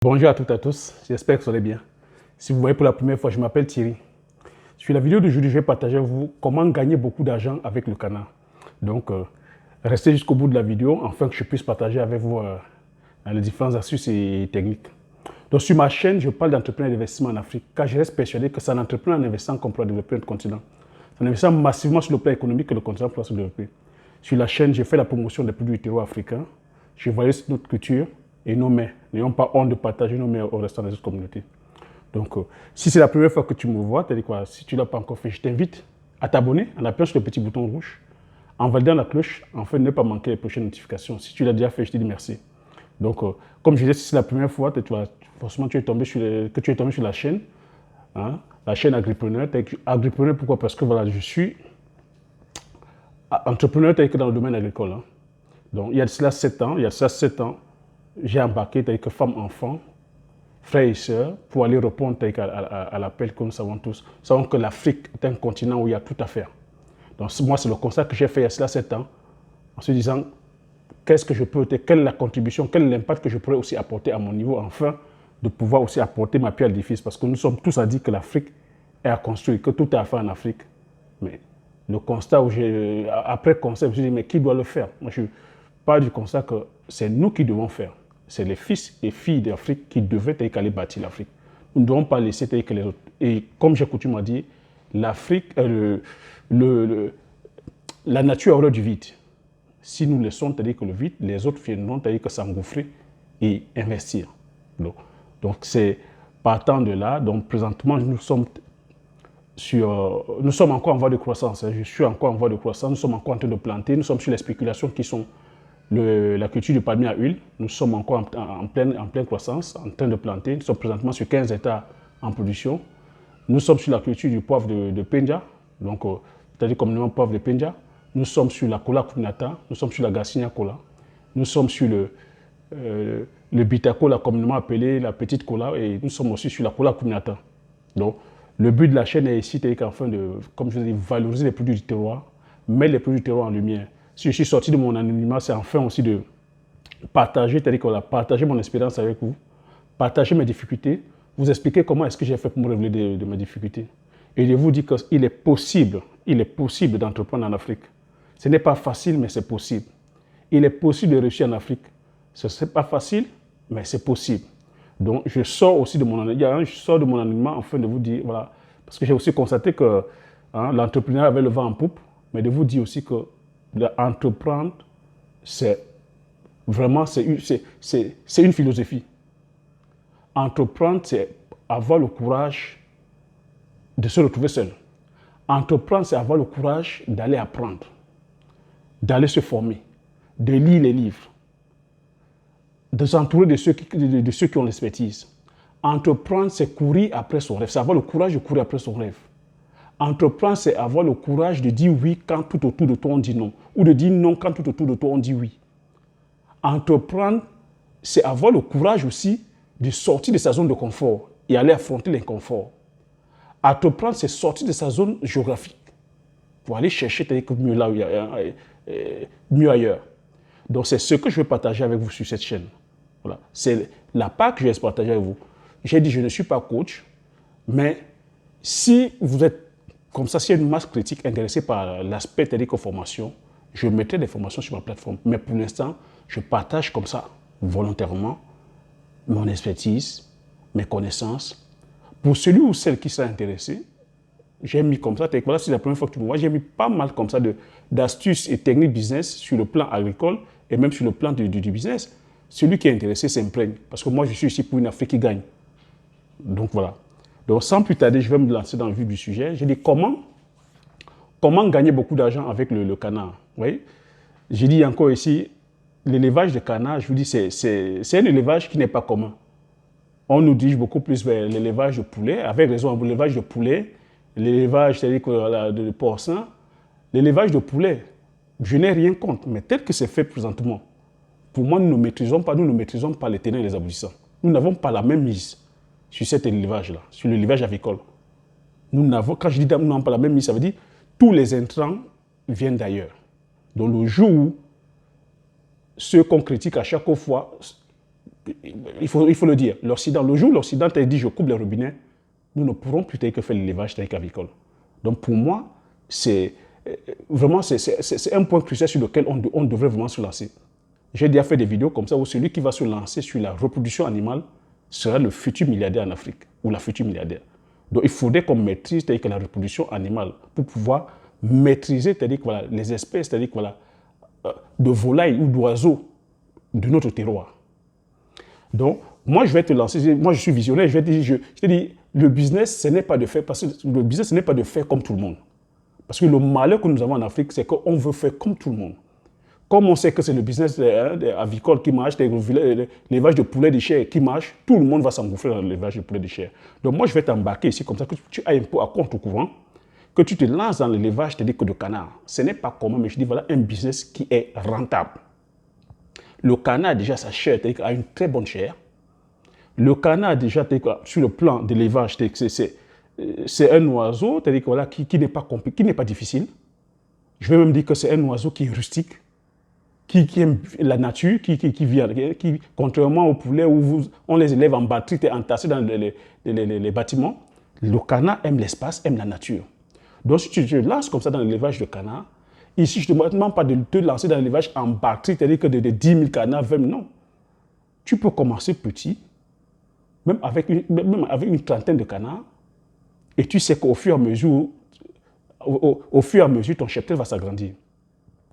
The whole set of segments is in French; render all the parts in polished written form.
Bonjour à toutes et à tous, j'espère que vous allez bien. Si vous voyez pour la première fois, je m'appelle Thierry. Sur la vidéo d'aujourd'hui, je vais partager avec vous comment gagner beaucoup d'argent avec le canard. Donc, restez jusqu'au bout de la vidéo afin que je puisse partager avec vous les différentes astuces et techniques. Donc, sur ma chaîne, je parle d'entrepreneuriat et d'investissement en Afrique, car je reste persuadé que c'est en entreprenant en investissant qu'on pourra développer notre continent. C'est en investissant massivement sur le plan économique que le continent pourra se développer. Sur la chaîne, je fais la promotion des produits du terroir africain. Je valorise notre culture et nos mets. N'ayons pas honte de partager nos mets au restant des autres communautés. Donc, si c'est la première fois que tu me vois, si tu ne l'as pas encore fait, je t'invite à t'abonner en appuyant sur le petit bouton rouge, en validant la cloche, afin de ne pas manquer les prochaines notifications. Si tu l'as déjà fait, je te dis merci. Donc, comme je disais, si c'est la première fois, forcément tu es tombé sur la chaîne, hein, la chaîne Agripreneur. Agripreneur, pourquoi? Parce que voilà, je suis entrepreneur tel que dans le domaine agricole. Hein. Donc, il y a de cela 7 ans, j'ai embarqué tel que femme, enfant, frères et sœurs, pour aller répondre à l'appel que nous savons tous. Nous savons que l'Afrique est un continent où il y a tout à faire. Donc, moi, c'est le constat que j'ai fait il y a cela 7 ans, en se disant, qu'est-ce que je peux, quelle est la contribution, quel est l'impact que je pourrais aussi apporter à mon niveau, afin de pouvoir aussi apporter ma pierre à l'édifice. Parce que nous sommes tous à dire que l'Afrique est à construire, que tout est à faire en Afrique. Mais le constat où après constat, je me suis dit, mais qui doit le faire? Moi, je parle du constat que c'est nous qui devons faire. C'est les fils et filles d'Afrique qui devaient aller bâtir l'Afrique. Nous ne devons pas laisser que les autres. Et comme j'ai coutume à dire, l'Afrique, la nature a horreur du vide. Si nous laissons que le vide, les autres viendront que s'engouffrer et investir. Donc c'est partant de là. Donc présentement, nous sommes encore en voie de croissance. Je suis encore en voie de croissance. Nous sommes encore en train de planter. Nous sommes sur les spéculations qui sont la culture du palmier à huile. Nous sommes encore en pleine croissance, en train de planter. Nous sommes présentement sur 15 hectares en production. Nous sommes sur la culture du poivre de Penja, donc c'est-à-dire communément poivre de Penja. Nous sommes sur la cola kuminata, nous sommes sur la Garcinia cola. Nous sommes sur le bitacola, communément appelé la petite cola, et nous sommes aussi sur la cola kuminata. Donc, le but de la chaîne est ici, afin de, comme je vous ai dit, valoriser les produits du terroir, mettre les produits du terroir en lumière. Si je suis sorti de mon anonymat, c'est enfin aussi de partager, c'est-à-dire partager mon expérience avec vous, partager mes difficultés, vous expliquer comment est-ce que j'ai fait pour me révéler de mes difficultés. Et de vous dire qu'il est possible d'entreprendre en Afrique. Ce n'est pas facile, mais c'est possible. Il est possible de réussir en Afrique. Ce n'est pas facile, mais c'est possible. Donc, je sors aussi de mon anonymat afin de vous dire, voilà, parce que j'ai aussi constaté que l'entrepreneur avait le vent en poupe, mais de vous dire aussi que entreprendre, c'est vraiment une philosophie. Entreprendre, c'est avoir le courage de se retrouver seul. Entreprendre, c'est avoir le courage d'aller apprendre, d'aller se former, de lire les livres, de s'entourer de ceux qui ont l'expertise. Entreprendre, c'est courir après son rêve, c'est avoir le courage de courir après son rêve. Entreprendre, c'est avoir le courage de dire oui quand tout autour de toi on dit non, ou de dire non quand tout autour de toi on dit oui. Entreprendre, c'est avoir le courage aussi de sortir de sa zone de confort et aller affronter l'inconfort. Entreprendre, c'est sortir de sa zone géographique pour aller chercher mieux là où il y a, mieux ailleurs. Donc, c'est ce que je vais partager avec vous sur cette chaîne. Voilà. C'est la part que je vais partager avec vous. J'ai dit, je ne suis pas coach, mais si vous êtes comme ça, s'il y a une masse critique intéressée par l'aspect formation, je mettrai des formations sur ma plateforme. Mais pour l'instant, je partage comme ça, volontairement, mon expertise, mes connaissances. Pour celui ou celle qui sera intéressé, j'ai mis comme ça, voilà, c'est la première fois que tu me vois, j'ai mis pas mal comme ça d'astuces et techniques business sur le plan agricole et même sur le plan du business. Celui qui est intéressé s'imprègne. Parce que moi, je suis ici pour une Afrique qui gagne. Donc voilà. Donc sans plus tarder, je vais me lancer dans le vif du sujet. J'ai dit comment gagner beaucoup d'argent avec le canard. Oui. J'ai dit encore ici, l'élevage de canard, je vous dis, c'est un élevage qui n'est pas commun. On nous dirige beaucoup plus vers l'élevage de poulet, avec raison, l'élevage de poulet, l'élevage, c'est-à-dire de porcin, l'élevage de poulet, je n'ai rien contre, mais tel que c'est fait présentement, pour moi, nous ne maîtrisons pas les tenants et les aboutissants. Nous n'avons pas la même mise sur cet élevage-là, sur l'élevage avicole. Quand je dis nous n'avons pas la même mise, ça veut dire tous les intrants viennent d'ailleurs. Donc le jour où ceux qu'on critique à chaque fois il faut le dire, l'Occident, le jour où l'Occident t'a dit je coupe les robinets, nous ne pourrons plus que faire l'élevage agricole. Donc pour moi, c'est vraiment c'est un point crucial sur lequel on devrait vraiment se lancer. J'ai déjà fait des vidéos comme ça où celui qui va se lancer sur la reproduction animale sera le futur milliardaire en Afrique ou la future milliardaire. Donc il faudrait qu'on maîtrise la reproduction animale pour pouvoir maîtriser voilà, les espèces voilà, de volailles ou d'oiseaux de notre terroir. Donc, moi, je vais te lancer, moi, je suis visionnaire, je te dis, le business, ce n'est pas de faire, parce que le business, ce n'est pas de faire comme tout le monde. Parce que le malheur que nous avons en Afrique, c'est qu'on veut faire comme tout le monde. Comme on sait que c'est le business avicole qui marche, l'élevage de poulet de chair qui marche, tout le monde va s'engouffrer dans l'élevage de poulet de chair. Donc moi, je vais t'embarquer ici comme ça, que tu ailles un peu à contre-courant, que tu te lances dans l'élevage de canard. Ce n'est pas commun, mais je dis voilà un business qui est rentable. Le canard, déjà, sa chair a une très bonne chair. Le canard, déjà, sur le plan de l'élevage, c'est un oiseau voilà, qui n'est pas compliqué, qui n'est pas difficile. Je vais même dire que c'est un oiseau qui est rustique, qui aime la nature, qui contrairement aux poulets où on les élève en batterie et entassés dans les bâtiments, le canard aime l'espace, aime la nature. Donc, si tu te lances comme ça dans l'élevage de canard, ici, je ne te demande pas de te lancer dans l'élevage en batterie, c'est-à-dire que de 10 000 canards, 20 000, non. Tu peux commencer petit, même avec une trentaine de canards, et tu sais qu'au fur et à mesure, ton cheptel va s'agrandir.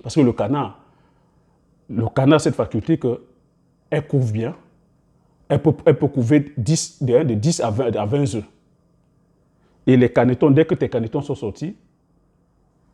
Parce que le canard a cette faculté qu'elle couve bien, elle peut couver de 10 à 20 œufs. Et les canetons, dès que tes canetons sont sortis,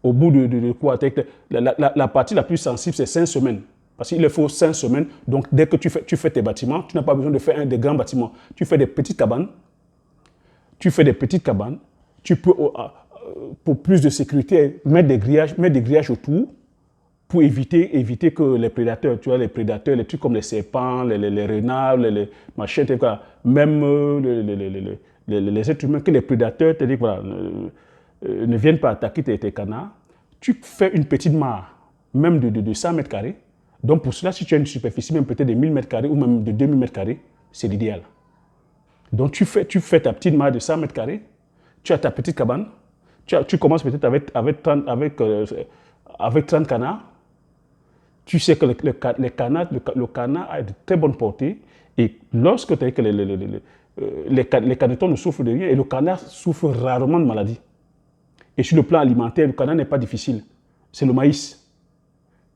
au bout de quoi, la partie la plus sensible, c'est 5 semaines. Parce qu'il faut 5 semaines. Donc, dès que tu fais tes bâtiments, tu n'as pas besoin de faire des grands bâtiments. Tu fais des petites cabanes. Tu peux, pour plus de sécurité, mettre des grillages autour pour éviter que les prédateurs, tu vois, les trucs comme les serpents, les renards, les machins, même les êtres humains, que les prédateurs voilà, ne viennent pas attaquer tes canards. Tu fais une petite mare, même de 100 mètres carrés. Donc pour cela, si tu as une superficie même peut-être de 1000 mètres carrés ou même de 2000 mètres carrés, c'est l'idéal. Donc tu fais ta petite mare de 100 mètres carrés, tu as ta petite cabane, tu commences peut-être avec 30 canards. Tu sais que le canard a de très bonne portée et lorsque les canetons ne souffrent de rien et le canard souffre rarement de maladie. Et sur le plan alimentaire, le canard n'est pas difficile. C'est le maïs.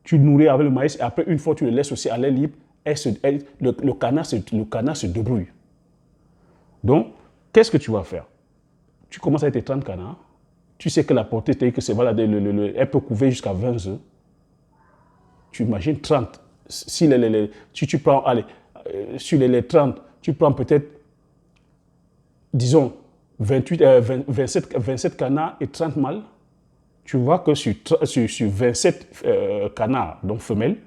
Tu le nourris avec le maïs et après, une fois, tu le laisses aussi à l'air libre, le canard se débrouille. Donc, qu'est-ce que tu vas faire? Tu commences avec tes 30 canards. Tu sais que la portée, c'est-à-dire que voilà, elle peut couver jusqu'à 20 œufs. Tu imagines 30. Si tu prends, sur les 30, tu prends peut-être, disons, 27 canards et 30 mâles. Tu vois que sur 27 canards, donc femelles,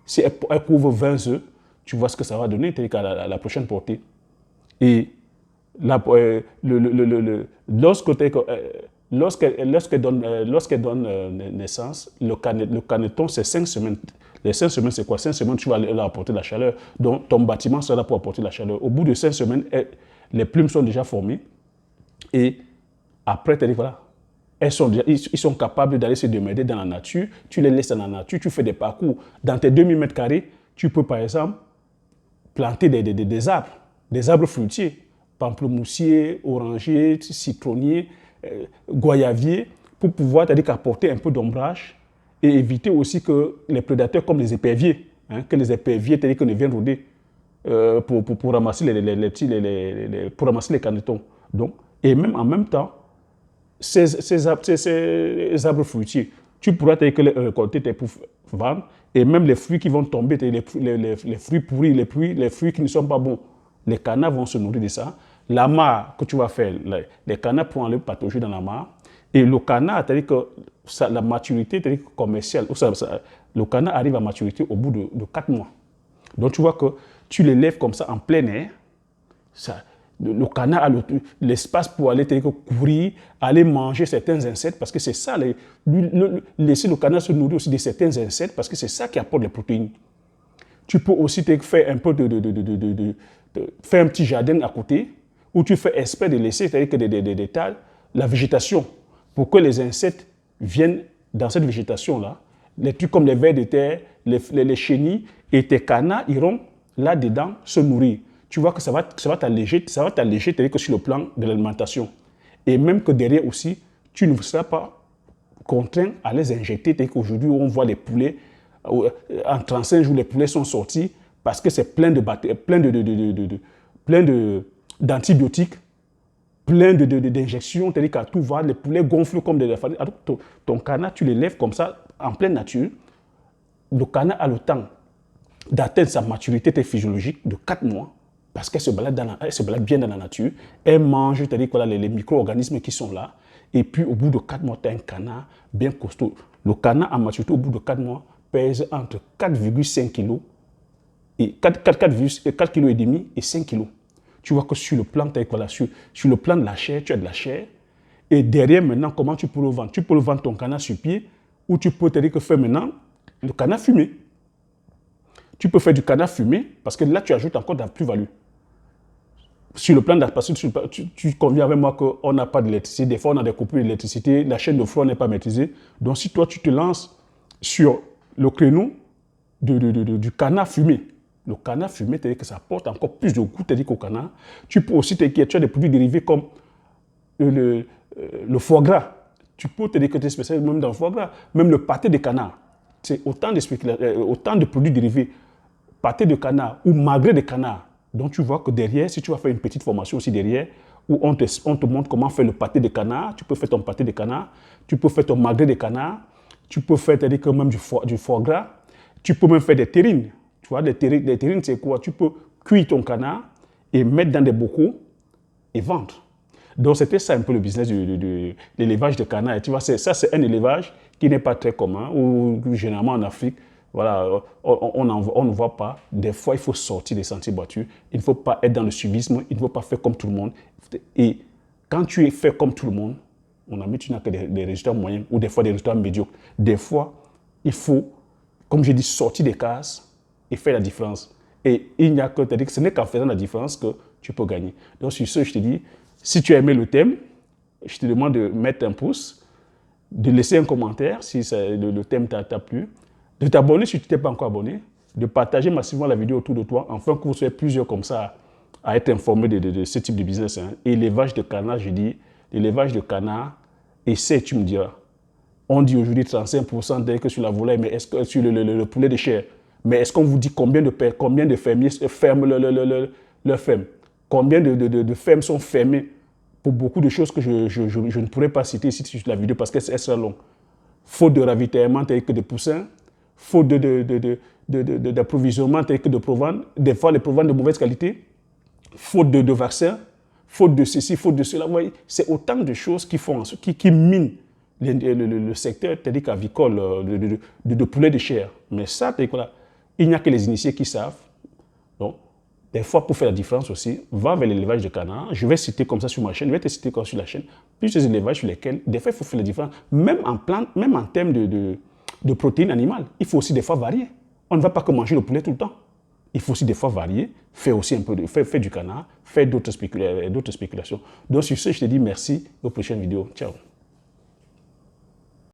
si elle couvre 20 œufs, tu vois ce que ça va donner à la prochaine portée. Et lorsqu'elle donne naissance, le caneton, c'est 5 semaines. Les 5 semaines, c'est quoi? 5 semaines, tu vas leur apporter la chaleur. Donc, ton bâtiment sera là pour apporter la chaleur. Au bout de 5 semaines, les plumes sont déjà formées. Et après, voilà, ils sont capables d'aller se démerder dans la nature. Tu les laisses dans la nature, tu fais des parcours. Dans tes 2000 mètres carrés, tu peux, par exemple, planter des arbres fruitiers. Pamplemoussier, oranger, citronnier, goyavier, pour pouvoir apporter un peu d'ombrage et éviter aussi que les prédateurs comme les éperviers, que les éperviers ne viennent rôder pour ramasser pour ramasser les canetons. Donc, et même en même temps, ces arbres fruitiers, tu pourras les récolter pour vendre et même les fruits qui vont tomber, les fruits pourris, les fruits qui ne sont pas bons, les canards vont se nourrir de ça. La mare que tu vas faire, les canards pourront aller patauger dans la mare. Et le canard, c'est-à-dire que la maturité commerciale, le canard arrive à maturité au bout de 4 mois. Donc tu vois que tu l'élèves comme ça en plein air. Le canard a l'espace pour aller courir, aller manger certains insectes, parce que c'est ça, laisser le canard se nourrir aussi de certains insectes, parce que c'est ça qui apporte les protéines. Tu peux aussi te faire un peu faire un petit jardin à côté, où tu fais exprès de laisser, c'est-à-dire que des tas, la végétation, pour que les insectes viennent dans cette végétation-là. Les trucs comme les vers de terre, les chenilles et tes canards iront là-dedans se nourrir. Tu vois que ça va t'alléger, c'est-à-dire que sur le plan de l'alimentation. Et même que derrière aussi, tu ne seras pas contraint à les injecter. C'est-à-dire qu'aujourd'hui, on voit les poulets, en 35 jours, les poulets sont sortis parce que c'est plein d'antibiotiques, plein d'injections, c'est-à-dire qu'à tout va, les poulets gonflent comme des... Ton canard, tu les lèves comme ça, en pleine nature. Le canard a le temps d'atteindre sa maturité physiologique de 4 mois, parce qu'elle se balade bien dans la nature. Elle mange, c'est-à-dire que les micro-organismes qui sont là. Et puis, au bout de 4 mois, tu as un canard bien costaud. Le canard en maturité, au bout de 4 mois, pèse entre 4,5 kg et 4,5 kg et 5 kg. Tu vois que sur le plan, sur le plan de la chair, tu as de la chair. Et derrière, maintenant, comment tu peux le vendre? Tu peux le vendre ton canard sur pied, ou tu peux te dire que faire maintenant le canard fumé. Tu peux faire du canard fumé, parce que là, tu ajoutes encore de la plus-value. Sur le plan de la... Parce que tu conviens avec moi qu'on n'a pas d'électricité. Des fois, on a des coupures d'électricité. La chaîne de froid n'est pas maîtrisée. Donc, si toi, tu te lances sur le créneau du canard fumé, le canard fumé, c'est-à-dire que ça apporte encore plus de goût, c'est-à-dire qu'au canard. Tu peux aussi te dire que tu as des produits dérivés comme le foie gras. Tu peux te dire que tu es spécialisé même dans le foie gras. Même le pâté de canard. C'est autant de produits dérivés. Pâté de canard ou magret de canard. Donc, tu vois que derrière, si tu vas faire une petite formation aussi derrière, où on te montre comment faire le pâté de canard, tu peux faire ton pâté de canard, tu peux faire ton magret de canard, tu peux faire quand même du foie gras, tu peux même faire des terrines. Tu vois, des terrines, c'est quoi? Tu peux cuire ton canard et mettre dans des bocaux et vendre. Donc, c'était ça un peu le business de l'élevage de canard. Et tu vois, ça, c'est un élevage qui n'est pas très commun, ou généralement en Afrique, voilà, on ne voit pas. Des fois, il faut sortir des sentiers battus. Il ne faut pas être dans le suivisme. Il ne faut pas faire comme tout le monde. Et quand tu es fait comme tout le monde, tu n'as que des résultats moyens ou des fois des résultats médiocres. Des fois, il faut, comme je dis, sortir des cases et faire la différence. Et il n'y a que, c'est-à-dire que ce n'est qu'en faisant la différence que tu peux gagner. Donc, sur ce, je te dis, si tu as aimé le thème, je te demande de mettre un pouce, de laisser un commentaire si le thème t'a plu, de t'abonner si tu ne t'es pas encore abonné, de partager massivement la vidéo autour de toi, afin que vous soyez plusieurs comme ça à être informés de ce type de business. Hein. Et l'élevage de canard, je dis, l'élevage de canard, essaie, tu me diras. On dit aujourd'hui 35% dès que sur la volaille, mais est-ce que sur le poulet de chair, mais est-ce qu'on vous dit combien de fermiers ferment leur ferme? Combien de fermes sont fermées pour beaucoup de choses que je ne pourrais pas citer ici sur la vidéo parce qu'elle sera longue. Faute de ravitaillement tel que de poussins, faute d'approvisionnement tel que de proventes, des fois les proventes de mauvaise qualité, faute de vaccins, faute de ceci, faute de cela. C'est autant de choses qui minent le secteur avicole de poulet de chair. Mais ça, il n'y a que les initiés qui savent. Donc, des fois, pour faire la différence aussi, va vers l'élevage de canard. Je vais citer comme ça sur ma chaîne, je vais te citer comme sur la chaîne. Plusieurs élevages sur lesquels, des fois, il faut faire la différence. Même en plantes, même en termes de protéines animales, il faut aussi des fois varier. On ne va pas que manger le poulet tout le temps. Il faut aussi des fois varier, faire aussi un peu faire du canard, faire d'autres spéculations. Donc sur ce, je te dis merci, aux prochaines vidéos. Ciao.